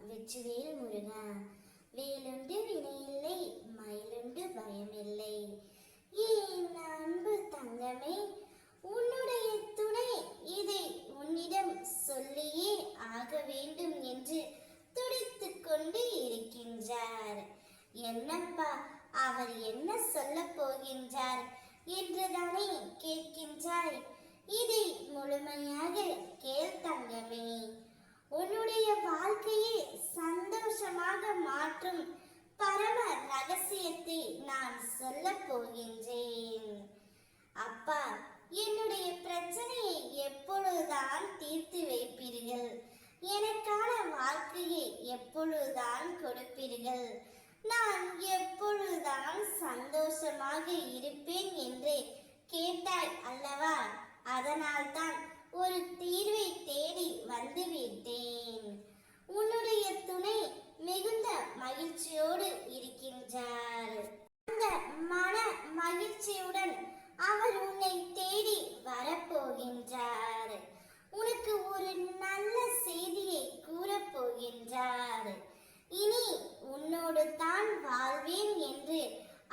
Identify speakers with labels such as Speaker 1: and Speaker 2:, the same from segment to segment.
Speaker 1: வெற்றிவேல் முருகா. வேலுண்டு வினையில்லை, மயிலுண்டு பயமில்லை. ஏன் அன்பு தங்கமே, உன்னுடைய துணை இதை உன்னிடம் சொல்லியே ஆக வேண்டும் என்று துடித்துக் கொண்டு இருக்கின்றார். என்னப்பா, அவர் என்ன சொல்ல போகின்றார் என்றுதானே கேட்கின்றாய்? இதை முழுமையாக கேள் தங்கமே. உன்னுடைய வாழ்க்கையை சந்தோஷமாக மாற்றும் பரம ரகசியத்தை நான் சொல்ல போகின்றேன். அப்பா, என்னுடைய பிரச்சனையை எப்பொழுதுதான் தீர்த்து வைப்பீர்கள்? எனக்கான வாழ்க்கையை எப்பொழுதுதான் கொடுப்பீர்கள்? நான் எப்பொழுதுதான் சந்தோஷமாக இருப்பேன் என்று கேட்டாய் அல்லவா? அதனால்தான் ஒரு தீர்வை தேடி வந்துவிட்டேன். உன்னுடைய துணை மிகுந்த மகிழ்ச்சியோடு இருக்கின்றார். அந்த மன மகிழ்ச்சியுடன் அவர் உன்னை தேடி வரப்போகின்றார். உனக்கு ஒரு நல்ல செய்தியை கூறப்போகின்றார். இனி உன்னோடு தான் வாழ்வேன் என்று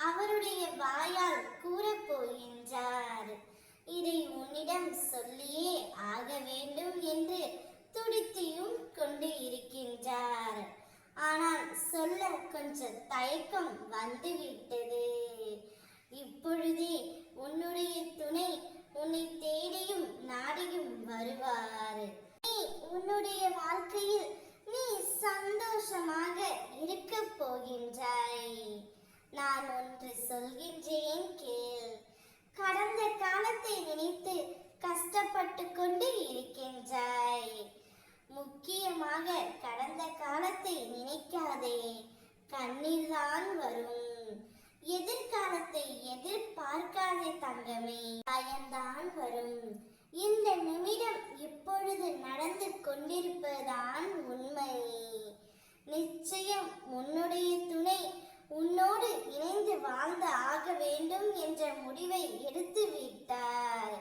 Speaker 1: அவருடைய வாயால் கூறப்போகின்றார். இதை உன்னிடம் சொல்லியே ஆக வேண்டும் என்று துடித்தியும் கொண்டு இருக்கின்றார். ஆனால் சொல்ல கொஞ்சம் தயக்கம் வந்துவிட்டது. இப்பொழுதே உன்னுடைய துணை உன்னை தேடியும் நாடியும் வருவார். நீ உன்னுடைய வாழ்க்கையில் நீ சந்தோஷமாக இருக்க போகின்றாய். நான் ஒன்று சொல்கின்றேன் கேள். கடந்த காலத்தை நினைத்து கஷ்டப்பட்டு கொண்டு இருக்கின்றாய். முக்கியமாக கடந்த காலத்தை நினைக்காதே, கண்ணீர் தான் வரும். எதிர்காலத்தை எதிர்பார்க்காதே தங்கமே, பயம்தான் வரும். இந்த நிமிடம் இப்பொழுது நடந்து கொண்டிருப்பதுதான் உண்மை. நிச்சயம் உன்னுடைய துணை உன்னோடு இணைந்து வாழ்ந்து ஆக வேண்டும் என்ற முடிவை எடுத்து விட்டார்.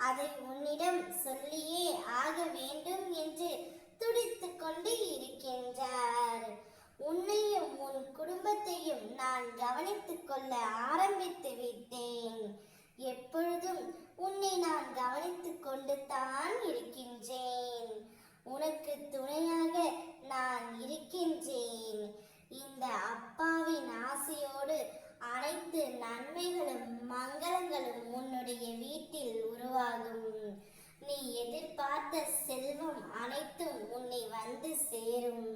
Speaker 1: அதை உன்னிடம் சொல்லியே ஆக வேண்டும் என்று துடித்துக் கொண்டு இருக்கின்றார். உன்னையும் உன் குடும்பத்தையும் நான் கவனித்துக் கொள்ள ஆரம்பித்து விட்டேன். எப்பொழுதும் உன்னை நான் கவனித்துக் கொண்டு தான் இருக்கின்றேன். உனக்கு துணையாக நான் இருக்கின்றேன். இந்த அப்பாவின் ஆசையோடு அனைத்து நன்மைகளும் மங்களங்களும் உன்னுடைய வீட்டில் உருவாகும். நீ எதிர்பார்த்த செல்வம் அனைத்தும் உன்னை வந்து சேரும்.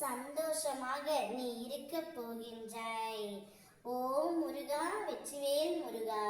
Speaker 1: சந்தோஷமாக நீ இருக்க போகின்றாய். ஓ முருகா, வெற்றிவேல் முருகா.